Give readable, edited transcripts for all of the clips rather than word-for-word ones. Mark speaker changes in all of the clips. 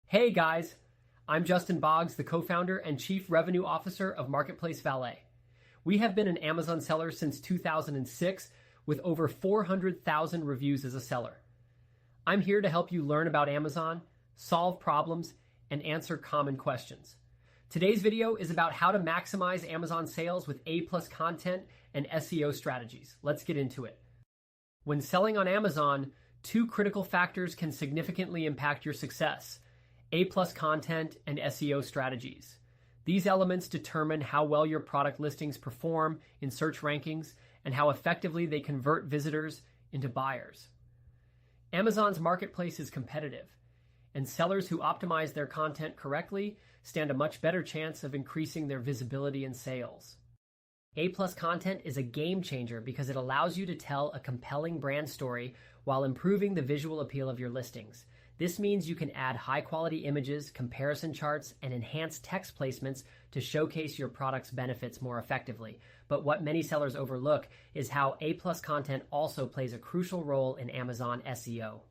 Speaker 1: Hey guys, I'm Justin Boggs, the co-founder and chief revenue officer of Marketplace Valet. We have been an Amazon seller since 2006 with over 400,000 reviews as a seller. I'm here to help you learn about Amazon, solve problems, and answer common questions. Today's video is about how to maximize Amazon sales with A+ content and SEO strategies. Let's get into it. When selling on Amazon, two critical factors can significantly impact your success: A+ content and SEO strategies. These elements determine how well your product listings perform in search rankings and how effectively they convert visitors into buyers. Amazon's marketplace is competitive, and sellers who optimize their content correctly stand a much better chance of increasing their visibility and sales. A+ content is a game changer because it allows you to tell a compelling brand story while improving the visual appeal of your listings. This means you can add high-quality images, comparison charts, and enhanced text placements to showcase your product's benefits more effectively. But what many sellers overlook is how A+ content also plays a crucial role in Amazon SEO.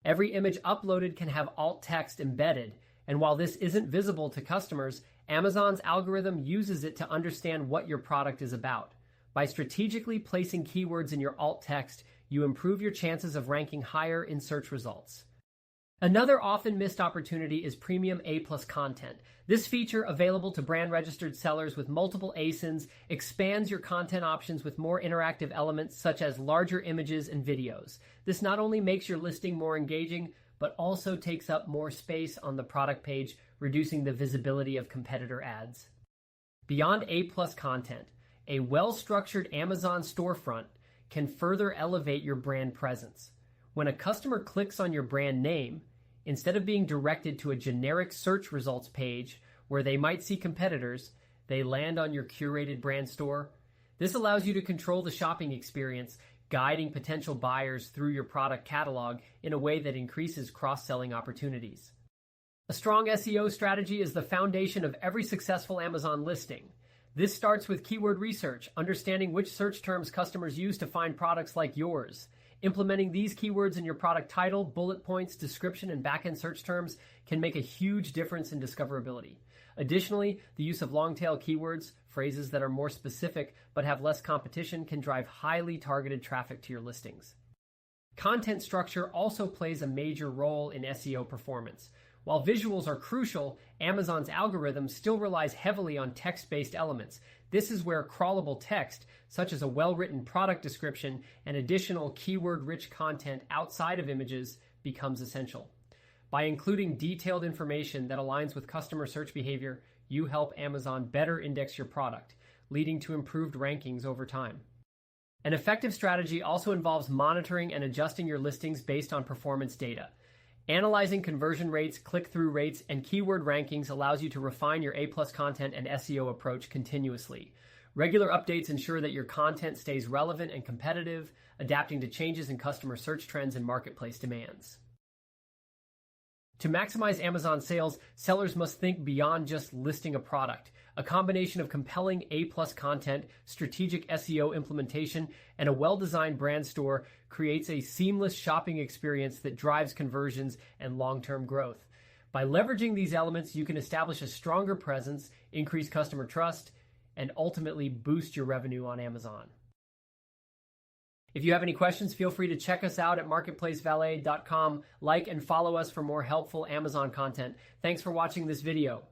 Speaker 1: Every image uploaded can have alt text embedded, and while this isn't visible to customers, Amazon's algorithm uses it to understand what your product is about. By strategically placing keywords in your alt text, you improve your chances of ranking higher in search results. Another often missed opportunity is premium A+ content. This feature, available to brand-registered sellers with multiple ASINs, expands your content options with more interactive elements such as larger images and videos. This not only makes your listing more engaging, but also takes up more space on the product page, reducing the visibility of competitor ads. Beyond A+ content, a well-structured Amazon storefront can further elevate your brand presence. When a customer clicks on your brand name, instead of being directed to a generic search results page where they might see competitors, they land on your curated brand store. This allows you to control the shopping experience, guiding potential buyers through your product catalog in a way that increases cross-selling opportunities. A strong SEO strategy is the foundation of every successful Amazon listing. This starts with keyword research, understanding which search terms customers use to find products like yours. Implementing these keywords in your product title, bullet points, description, and backend search terms can make a huge difference in discoverability. Additionally, the use of long-tail keywords, phrases that are more specific but have less competition, can drive highly targeted traffic to your listings. Content structure also plays a major role in SEO performance. While visuals are crucial, Amazon's algorithm still relies heavily on text-based elements. This is where crawlable text, such as a well-written product description and additional keyword-rich content outside of images, becomes essential. By including detailed information that aligns with customer search behavior, you help Amazon better index your product, leading to improved rankings over time. An effective strategy also involves monitoring and adjusting your listings based on performance data. Analyzing conversion rates, click-through rates, and keyword rankings allows you to refine your A+ content and SEO approach continuously. Regular updates ensure that your content stays relevant and competitive, adapting to changes in customer search trends and marketplace demands. To maximize Amazon sales, sellers must think beyond just listing a product. A combination of compelling A+ content, strategic SEO implementation, and a well-designed brand store creates a seamless shopping experience that drives conversions and long-term growth. By leveraging these elements, you can establish a stronger presence, increase customer trust, and ultimately boost your revenue on Amazon. If you have any questions, feel free to check us out at marketplacevalet.com. Like and follow us for more helpful Amazon content. Thanks for watching this video.